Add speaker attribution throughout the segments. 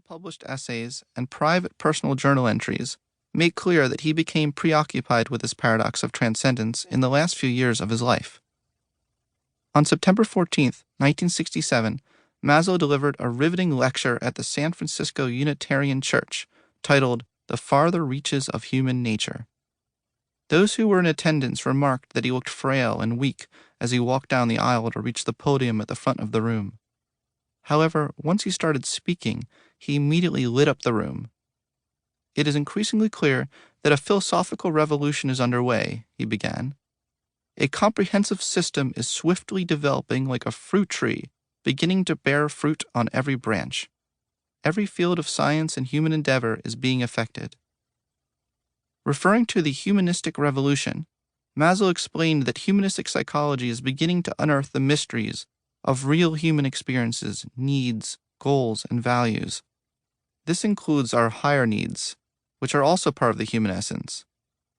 Speaker 1: unpublished essays, and private personal journal entries make clear that he became preoccupied with this paradox of transcendence in the last few years of his life. On September 14th, 1967, Maslow delivered a riveting lecture at the San Francisco Unitarian Church titled The Farther Reaches of Human Nature. Those who were in attendance remarked that he looked frail and weak as he walked down the aisle to reach the podium at the front of the room. However, once he started speaking, he immediately lit up the room. "It is increasingly clear that a philosophical revolution is underway," he began. "A comprehensive system is swiftly developing like a fruit tree, beginning to bear fruit on every branch. Every field of science and human endeavor is being affected." Referring to the humanistic revolution, Maslow explained that humanistic psychology is beginning to unearth the mysteries of real human experiences, needs, goals, and values. This includes our higher needs, which are also part of the human essence,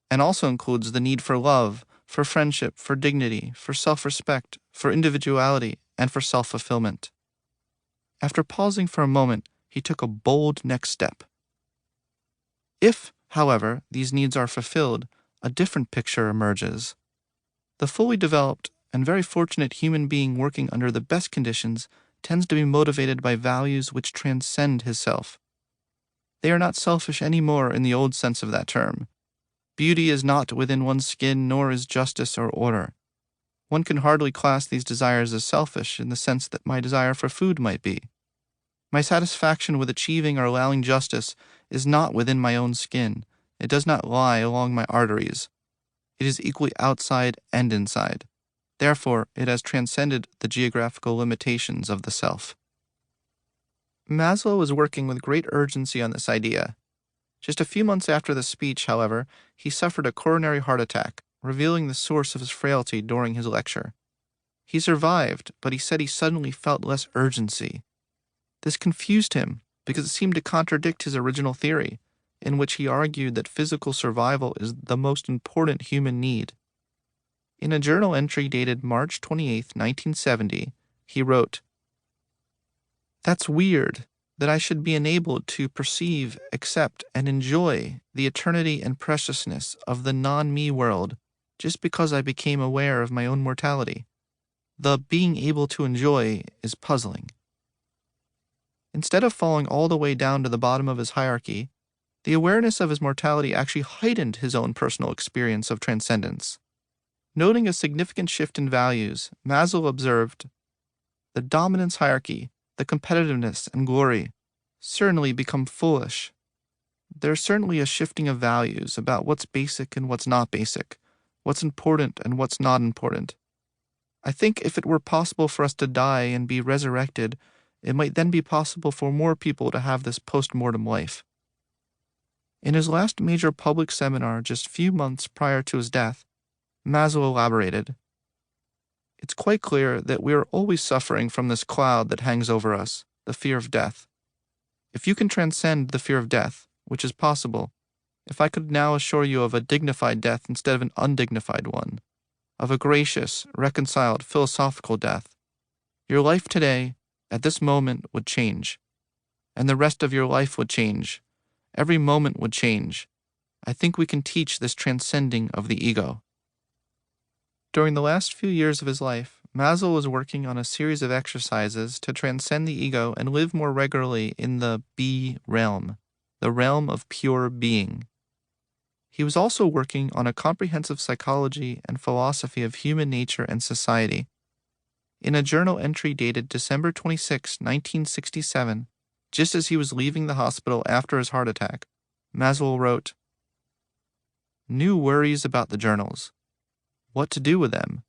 Speaker 1: and also includes the need for love, for friendship, for dignity, for self-respect, for individuality, and for self-fulfillment. After pausing for a moment, he took a bold next step. If, however, these needs are fulfilled, a different picture emerges. The fully developed and very fortunate human being working under the best conditions tends to be motivated by values which transcend his self. They are not selfish anymore in the old sense of that term. Beauty is not within one's skin, nor is justice or order. One can hardly class these desires as selfish in the sense that my desire for food might be. My satisfaction with achieving or allowing justice is not within my own skin. It does not lie along my arteries. It is equally outside and inside. Therefore, it has transcended the geographical limitations of the self. Maslow was working with great urgency on this idea. Just a few months after the speech, however, he suffered a coronary heart attack, revealing the source of his frailty during his lecture. He survived, but he said he suddenly felt less urgency. This confused him because it seemed to contradict his original theory, in which he argued that physical survival is the most important human need. In a journal entry dated March 28, 1970, he wrote, "That's weird, that I should be enabled to perceive, accept, and enjoy the eternity and preciousness of the non-me world just because I became aware of my own mortality. The being able to enjoy is puzzling." Instead of falling all the way down to the bottom of his hierarchy, the awareness of his mortality actually heightened his own personal experience of transcendence. Noting a significant shift in values, Maslow observed, "The dominance hierarchy, the competitiveness and glory, certainly become foolish. There's certainly a shifting of values about what's basic and what's not basic, what's important and what's not important. I think if it were possible for us to die and be resurrected, it might then be possible for more people to have this post-mortem life." In his last major public seminar just a few months prior to his death, Maslow elaborated, "It's quite clear that we are always suffering from this cloud that hangs over us, the fear of death. If you can transcend the fear of death, which is possible, if I could now assure you of a dignified death instead of an undignified one, of a gracious, reconciled, philosophical death, your life today, at this moment, would change, and the rest of your life would change. Every moment would change. I think we can teach this transcending of the ego." During the last few years of his life, Maslow was working on a series of exercises to transcend the ego and live more regularly in the be realm, the realm of pure being. He was also working on a comprehensive psychology and philosophy of human nature and society. In a journal entry dated December 26, 1967, just as he was leaving the hospital after his heart attack, Maslow wrote, "New worries about the journals. What to do with them?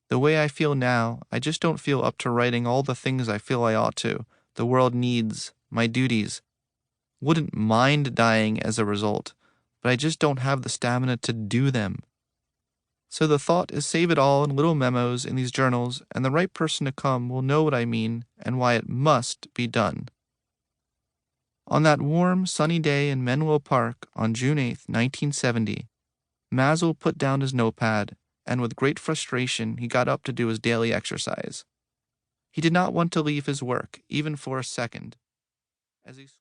Speaker 1: The way I feel now, I just don't feel up to writing all the things I feel I ought to, the world needs, my duties. Wouldn't mind dying as a result, but I just don't have the stamina to do them. So the thought is save it all in little memos in these journals, and the right person to come will know what I mean and why it must be done." On that warm, sunny day in Menlo Park on June 8, 1970, Maslow put down his notepad, and with great frustration he got up to do his daily exercise. He did not want to leave his work, even for a second. As he